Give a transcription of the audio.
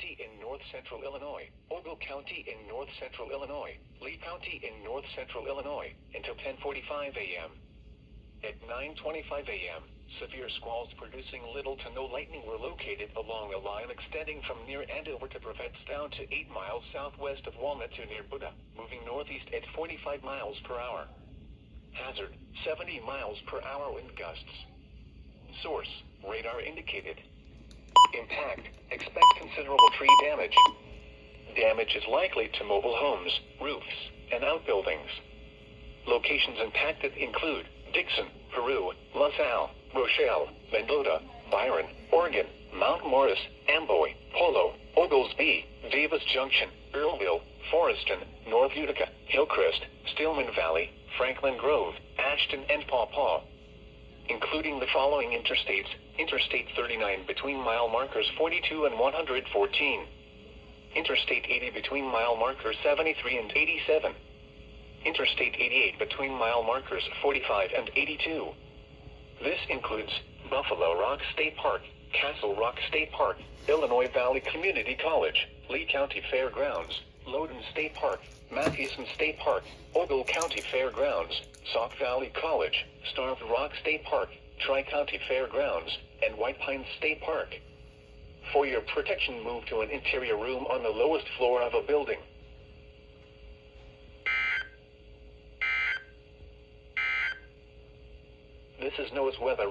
County in north-central Illinois, Ogle County in north-central Illinois, Lee County in north-central Illinois, until 10:45 a.m. At 9:25 a.m., severe squalls producing little to no lightning were located along a line extending from near Andover to Provincetown to 8 miles southwest of Walnut to near Buda, moving northeast at 45 miles per hour. Hazard, 70 miles per hour wind gusts. Source, radar indicated. Impact, expect considerable tree damage. Damage is likely to mobile homes, roofs, and outbuildings. Locations impacted include Dixon, Peru, LaSalle, Rochelle, Mendota, Byron, Oregon, Mount Morris, Amboy, Polo, Oglesby, Davis Junction, Earlville, Foreston, North Utica, Hillcrest, Stillman Valley, Franklin Grove, Ashton, and Paw Paw. Including the following interstates: Interstate 39 between mile markers 42 and 114. Interstate 80 between mile markers 73 and 87. Interstate 88 between mile markers 45 and 82. This includes Buffalo Rock State Park, Castle Rock State Park, Illinois Valley Community College, Lee County Fairgrounds, Loudoun State Park, Mathewson State Park, Ogle County Fairgrounds, Sauk Valley College, Starved Rock State Park, Tri-County Fairgrounds, and White Pines State Park. For your protection, move to an interior room on the lowest floor of a building. This is NOAA's weather.